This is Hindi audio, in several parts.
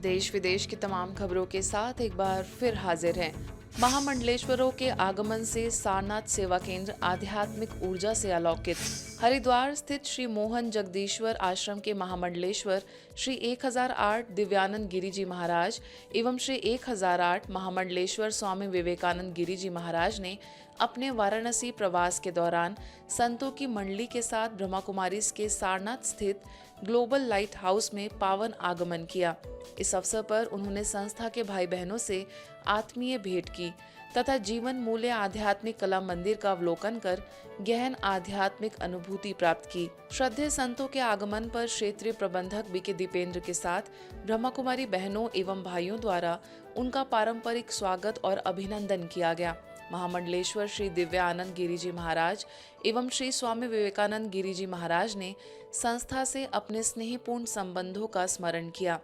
देश विदेश की तमाम खबरों के साथ एक बार फिर हाजिर हैं। महामंडलेश्वरों के आगमन से सारनाथ सेवा केंद्र आध्यात्मिक ऊर्जा से अलौकित। हरिद्वार स्थित श्री मोहन जगदीश्वर आश्रम के महामंडलेश्वर श्री 1008 दिव्यानंद गिरी जी महाराज एवं श्री 1008 महामंडलेश्वर स्वामी विवेकानंद गिरी जी महाराज ने अपने वाराणसी प्रवास के दौरान संतों की मंडली के साथ ब्रह्मा कुमारीज के सारनाथ स्थित ग्लोबल लाइट हाउस में पावन आगमन किया। इस अवसर पर उन्होंने संस्था के भाई बहनों से आत्मीय भेंट की तथा जीवन मूल्य आध्यात्मिक कला मंदिर का अवलोकन कर गहन आध्यात्मिक अनुभूति प्राप्त की। श्रद्धेय संतों के आगमन पर क्षेत्रीय प्रबंधक बीके दीपेंद्र के साथ ब्रह्मा कुमारी बहनों एवं भाइयों द्वारा उनका पारंपरिक स्वागत और अभिनंदन किया गया। महामंडलेश्वर श्री दिव्यानंद गिरी जी महाराज एवं श्री स्वामी विवेकानंद गिरी जी महाराज ने संस्था से अपने स्नेहपूर्ण संबंधों का स्मरण किया।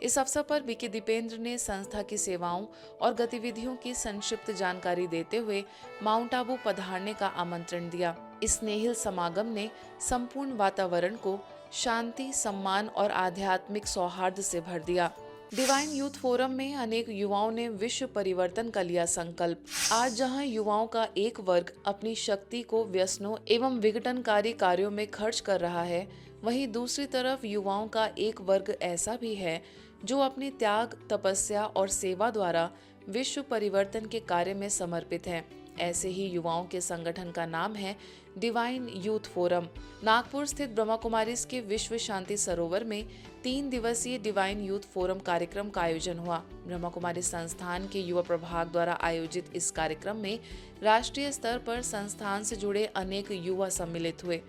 इस अवसर पर बीके दीपेंद्र ने संस्था की सेवाओं और गतिविधियों की संक्षिप्त जानकारी देते हुए माउंट आबू पधारने का आमंत्रण दिया। इस स्नेहिल समागम ने संपूर्ण वातावरण को शांति, सम्मान और आध्यात्मिक सौहार्द से भर दिया। डिवाइन यूथ फोरम में अनेक युवाओं ने विश्व परिवर्तन का लिया संकल्प। आज जहां युवाओं का एक वर्ग अपनी शक्ति को व्यसनों एवं विघटनकारी कार्यों में खर्च कर रहा है, वहीं दूसरी तरफ युवाओं का एक वर्ग ऐसा भी है जो अपनी त्याग, तपस्या और सेवा द्वारा विश्व परिवर्तन के कार्य में समर्पित है। ऐसे ही युवाओं के संगठन का नाम है डिवाइन यूथ फोरम। नागपुर स्थित ब्रह्मा कुमारीज के विश्व शांति सरोवर में 3 दिवसीय डिवाइन यूथ फोरम कार्यक्रम का आयोजन हुआ। ब्रह्मा कुमारी संस्थान के युवा प्रभाग द्वारा आयोजित इस कार्यक्रम में राष्ट्रीय स्तर पर संस्थान से जुड़े अनेक युवा सम्मिलित हुए।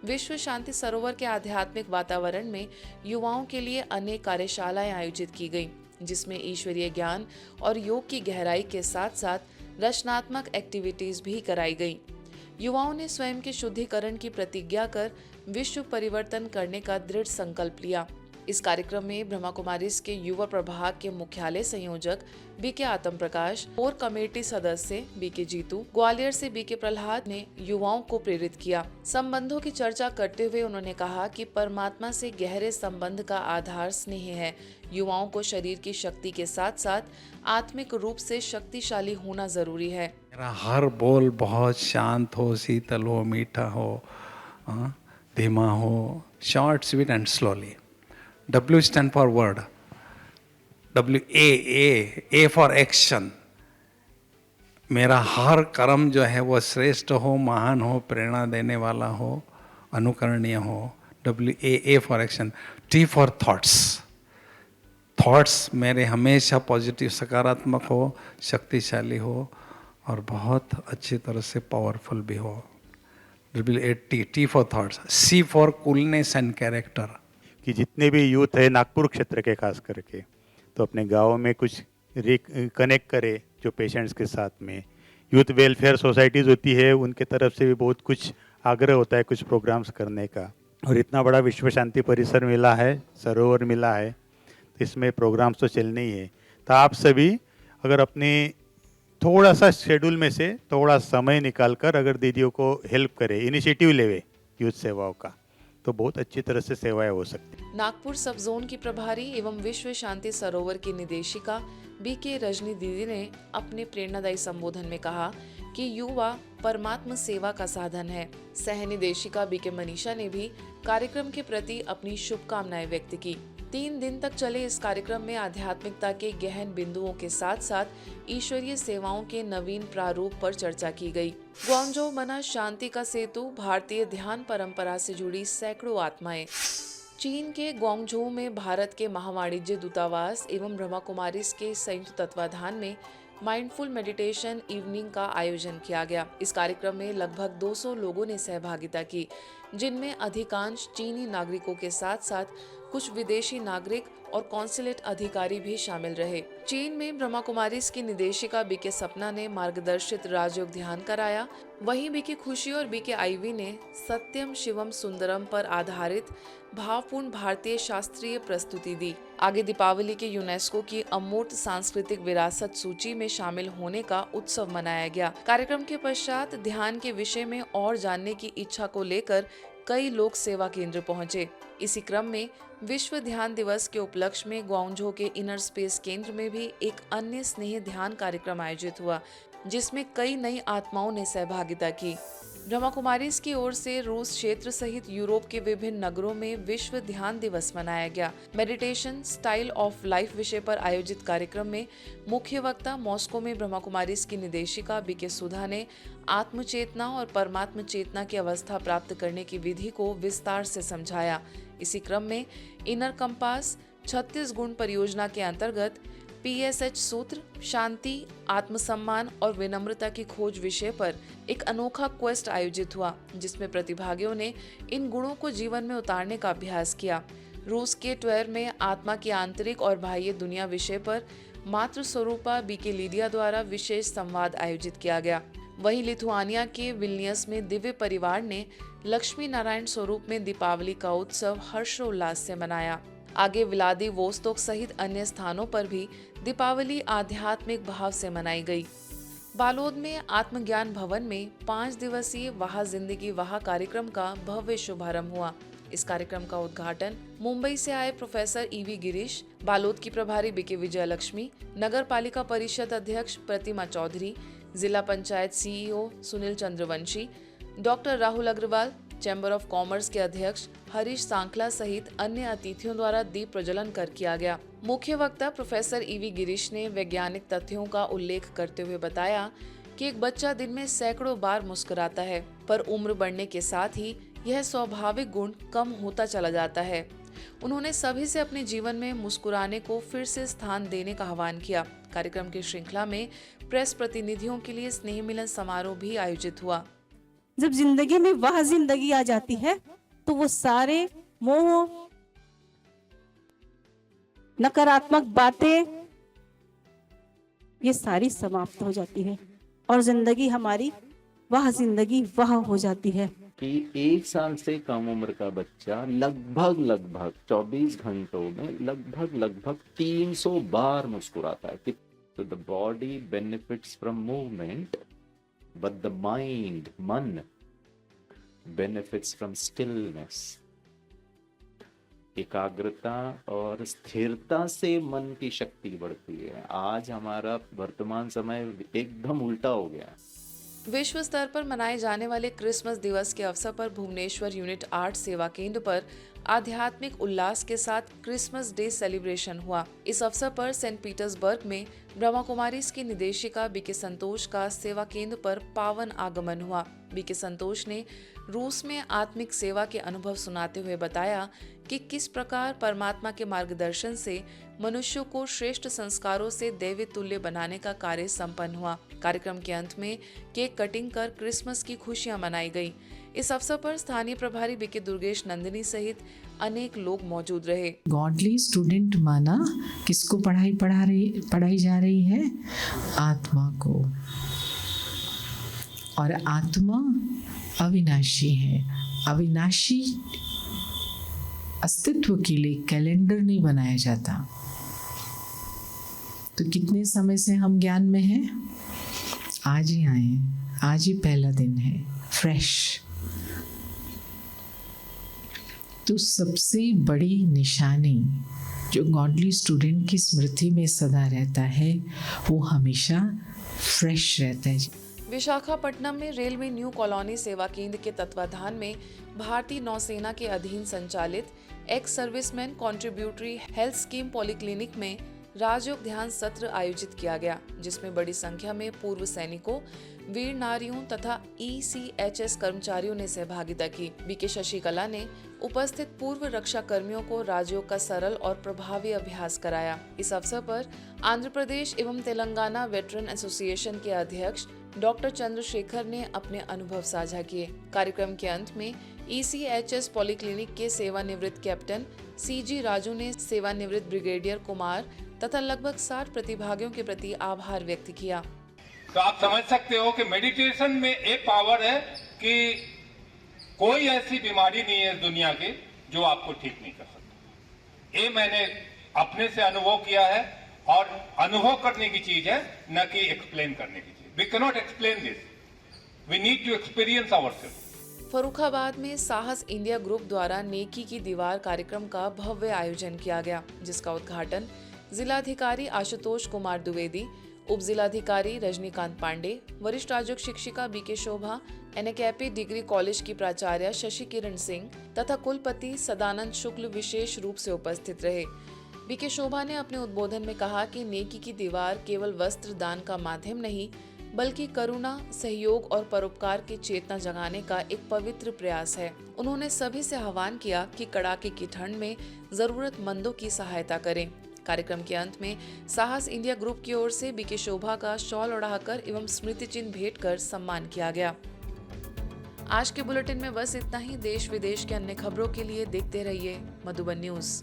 विश्व शांति सरोवर के आध्यात्मिक वातावरण में युवाओं के लिए अनेक कार्यशालाएं आयोजित की गईं, जिसमें ईश्वरीय ज्ञान और योग की गहराई के साथ साथ रचनात्मक एक्टिविटीज भी कराई गई। युवाओं ने स्वयं के शुद्धिकरण की प्रतिज्ञा कर विश्व परिवर्तन करने का दृढ़ संकल्प लिया। इस कार्यक्रम में ब्रह्मा कुमारीज के युवा प्रभाग के मुख्यालय संयोजक बीके आत्म प्रकाश, कोर कमेटी सदस्य बीके जीतू, ग्वालियर से बीके प्रहलाद ने युवाओं को प्रेरित किया। संबंधों की चर्चा करते हुए उन्होंने कहा कि परमात्मा से गहरे संबंध का आधार स्नेह है। युवाओं को शरीर की शक्ति के साथ साथ आत्मिक रूप से शक्तिशाली होना जरूरी है। मेरा हर बोल बहुत शांत हो, शीतल हो, मीठा हो, धीमा हो, short, sweet and slowly. W stand for word. A for action. मेरा हर कर्म जो है वो श्रेष्ठ हो, महान हो, प्रेरणा देने वाला हो, अनुकरणीय हो। A for action. T for thoughts. Thoughts मेरे हमेशा पॉजिटिव, सकारात्मक हो, शक्तिशाली हो और बहुत अच्छी तरह से पावरफुल भी हो। T for thoughts. C for coolness and character. कि जितने भी यूथ है नागपुर क्षेत्र के खास करके, तो अपने गाँव में कुछ कनेक्ट करे जो पेशेंट्स के साथ में। यूथ वेलफेयर सोसाइटीज़ होती है, उनके तरफ से भी बहुत कुछ आग्रह होता है कुछ प्रोग्राम्स करने का। और इतना बड़ा विश्व शांति परिसर मिला है, सरोवर मिला है, तो इसमें प्रोग्राम्स तो चलने ही है। तो आप सभी अगर अपने थोड़ा सा शेड्यूल में से थोड़ा समय निकाल कर अगर दीदियों को हेल्प करें, इनिशिएटिव लेवे यूथ सेवाओं का, तो बहुत अच्छी तरह से सेवाएं हो सकती। नागपुर सब जोन की प्रभारी एवं विश्व शांति सरोवर की निदेशिका बीके रजनी दीदी ने अपने प्रेरणादायी संबोधन में कहा कि युवा परमात्मा सेवा का साधन है। सह निदेशिका बीके मनीषा ने भी कार्यक्रम के प्रति अपनी शुभकामनाएं व्यक्त की। 3 दिन तक चले इस कार्यक्रम में आध्यात्मिकता के गहन बिंदुओं के साथ साथ ईश्वरीय सेवाओं के नवीन प्रारूप पर चर्चा की गई। ग्वांगझो बना शांति का सेतु, भारतीय ध्यान परंपरा से जुड़ी सैकड़ों आत्माएं। चीन के ग्वांगझो में भारत के महावाणिज्य दूतावास एवं ब्रह्मा कुमारीज के संयुक्त तत्वाधान में माइंडफुल मेडिटेशन इवनिंग का आयोजन किया गया। इस कार्यक्रम में लगभग 200 लोगों ने सहभागिता की, जिनमें अधिकांश चीनी नागरिकों के साथ साथ कुछ विदेशी नागरिक और कॉन्सुलेट अधिकारी भी शामिल रहे। चीन में ब्रह्मा कुमारीज की निदेशिका बीके सपना ने मार्गदर्शित राजयोग ध्यान कराया, वहीं बीके खुशी और बीके आईवी ने सत्यम शिवम सुंदरम पर आधारित भावपूर्ण भारतीय शास्त्रीय प्रस्तुति दी। आगे दीपावली के यूनेस्को की अमूर्त सांस्कृतिक विरासत सूची में शामिल होने का उत्सव मनाया गया। कार्यक्रम के पश्चात ध्यान के विषय में और जानने की इच्छा को लेकर कई लोग सेवा केंद्र पहुंचे। इसी क्रम में विश्व ध्यान दिवस के उपलक्ष्य में ग्वांगझो के इनर स्पेस केंद्र में भी एक अन्य स्नेह ध्यान कार्यक्रम आयोजित हुआ, जिसमें कई नई आत्माओं ने सहभागिता की। ब्रह्मा कुमारीज की ओर से रूस क्षेत्र सहित यूरोप के विभिन्न नगरों में विश्व ध्यान दिवस मनाया गया। मेडिटेशन स्टाइल ऑफ लाइफ विषय पर आयोजित कार्यक्रम में मुख्य वक्ता मॉस्को में ब्रह्मा कुमारीज की निदेशिका बीके सुधा ने आत्म चेतना और परमात्म चेतना की अवस्था प्राप्त करने की विधि को विस्तार से समझाया। इसी क्रम में इनर कंपास 36 गुण परियोजना के अंतर्गत PSH सूत्र, शांति, आत्मसम्मान और विनम्रता की खोज विषय पर एक अनोखा क्वेस्ट आयोजित हुआ, जिसमें प्रतिभागियों ने इन गुणों को जीवन में उतारने का अभ्यास किया। रूस के ट्वेर में आत्मा की आंतरिक और बाह्य दुनिया विषय पर मातृ स्वरूपा बीके लीडिया द्वारा विशेष संवाद आयोजित किया गया। वहीं लिथुआनिया के विल्नियस में दिव्य परिवार ने लक्ष्मी नारायण स्वरूप में दीपावली का उत्सव हर्षोल्लास से मनाया। आगे व्लादिवोस्तोक सहित अन्य स्थानों पर भी दीपावली आध्यात्मिक भाव से मनाई गई। बालोद में आत्मज्ञान भवन में 5 दिवसीय वहा जिंदगी वहा कार्यक्रम का भव्य शुभारंभ हुआ। इस कार्यक्रम का उद्घाटन मुंबई से आए प्रोफेसर EV गिरीश, बालोद की प्रभारी बीके विजयलक्ष्मी, नगर पालिका परिषद अध्यक्ष प्रतिमा चौधरी, जिला panchayat CEO Sunil Chandravanshi, doctor Rahul Agarwal, chamber of commerce के अध्यक्ष हरीश सांखला सहित अन्य अतिथियों द्वारा दीप प्रज्वलन कर किया गया। मुख्य वक्ता प्रोफेसर EV गिरीश ने वैज्ञानिक तथ्यों का उल्लेख करते हुए बताया कि एक बच्चा दिन में सैकड़ों बार मुस्कुराता है, पर उम्र बढ़ने के साथ ही यह स्वाभाविक गुण कम होता चला जाता है। उन्होंने सभी से अपने जीवन में मुस्कुराने को फिर से स्थान देने का आह्वान किया। कार्यक्रम की श्रृंखला में प्रेस प्रतिनिधियों के लिए स्नेह मिलन समारोह भी आयोजित हुआ। जब जिंदगी में वह जिंदगी आ जाती है तो वो सारे मोह, नकारात्मक बातें, ये सारी समाप्त हो जाती है और जिंदगी हमारी वह जिंदगी वह हो जाती है कि 1 साल से कम उम्र का बच्चा लगभग 24 घंटों में लगभग 300 बार मुस्कुराता है। तो the body benefits from movement, but the mind, मन, benefits from stillness। एकाग्रता और स्थिरता से मन की शक्ति बढ़ती है। आज हमारा वर्तमान समय एकदम उल्टा हो गया। विश्व स्तर पर मनाए जाने वाले क्रिसमस दिवस के अवसर पर भुवनेश्वर यूनिट 8 सेवा केंद्र पर आध्यात्मिक उल्लास के साथ क्रिसमस डे सेलिब्रेशन हुआ। इस अवसर पर सेंट पीटर्सबर्ग में ब्रह्मा कुमारीज की निदेशिका बीके संतोष का सेवा केंद्र पर पावन आगमन हुआ। बीके संतोष ने रूस में आत्मिक सेवा के अनुभव सुनाते हुए बताया कि किस प्रकार परमात्मा के मार्गदर्शन से मनुष्यों को श्रेष्ठ संस्कारों से दैवी तुल्य बनाने का कार्य संपन्न हुआ। कार्यक्रम के अंत में केक कटिंग कर क्रिसमस की खुशियां मनाई गई। इस अवसर पर स्थानीय प्रभारी बीके दुर्गेश नंदिनी सहित अनेक लोग मौजूद रहे। गॉडली स्टूडेंट माना किसको पढ़ाई जा रही है? आत्मा को। और आत्मा अविनाशी है। अविनाशी अस्तित्व के लिए कैलेंडर नहीं बनाया जाता। तो कितने समय से हम ज्ञान में हैं? आज ही आए, आज ही पहला दिन है, फ्रेश। तो सबसे बड़ी निशानी जो गॉडली स्टूडेंट की स्मृति में सदा रहता है, वो हमेशा फ्रेश रहता है। विशाखापट्टनम में रेलवे न्यू कॉलोनी सेवा केंद्र के तत्वाधान में भारतीय नौसेना के अधीन संचालित ex serviceman contributory health scheme polyclinic में राजयोग ध्यान सत्र आयोजित किया गया, जिसमें बड़ी संख्या में पूर्व सैनिकों, वीर नारियों तथा ECHS कर्मचारियों ने सहभागिता की। बीके शशिकला ने उपस्थित पूर्व रक्षा कर्मियों को राजयोग का सरल और प्रभावी अभ्यास कराया। इस अवसर पर आंध्र प्रदेश एवं तेलंगाना वेटरन एसोसिएशन के अध्यक्ष डॉक्टर चंद्रशेखर ने अपने अनुभव साझा किए। कार्यक्रम के अंत में ECHS पॉलीक्लिनिक के सेवानिवृत्त कैप्टन CG राजू ने सेवानिवृत्त ब्रिगेडियर कुमार तथा लगभग 60 प्रतिभागियों के प्रति आभार व्यक्त किया। तो आप समझ सकते हो कि मेडिटेशन में एक पावर है कि कोई ऐसी बीमारी नहीं है इस दुनिया की जो आपको ठीक नहीं कर सकता। ये मैंने अपने से अनुभव किया है और अनुभव करने की चीज है, न कि एक्सप्लेन करने की चीज। We cannot explain this, we need to experience ourself. Farrukhabad में साहस इंडिया ग्रुप द्वारा नेकी की दीवार कार्यक्रम का भव्य आयोजन किया गया, जिसका उद्घाटन जिलाधिकारी आशुतोष कुमार द्विवेदी, उप जिलाधिकारी रजनीकांत पांडे, वरिष्ठ राजक शिक्षिका बीके शोभा, एनएकेपी डिग्री कॉलेज की प्राचार्य शशि किरण सिंह तथा कुलपति सदानंद शुक्ल विशेष रूप से उपस्थित रहे। बीके शोभा ने अपने उद्बोधन में कहा कि नेकी की दीवार केवल वस्त्र दान का माध्यम नहीं, बल्कि करुणा, सहयोग और परोपकार की चेतना जगाने का एक पवित्र प्रयास है। उन्होंने सभी से आह्वान किया कि कड़ाके की ठंड में जरूरतमंदों की सहायता करें। कार्यक्रम के अंत में साहस इंडिया ग्रुप की ओर से बीके शोभा का शॉल ओढ़ाकर एवं स्मृति चिन्ह भेंट कर सम्मान किया गया। आज के बुलेटिन में बस इतना ही। देश विदेश के अन्य खबरों के लिए देखते रहिए मधुबन न्यूज।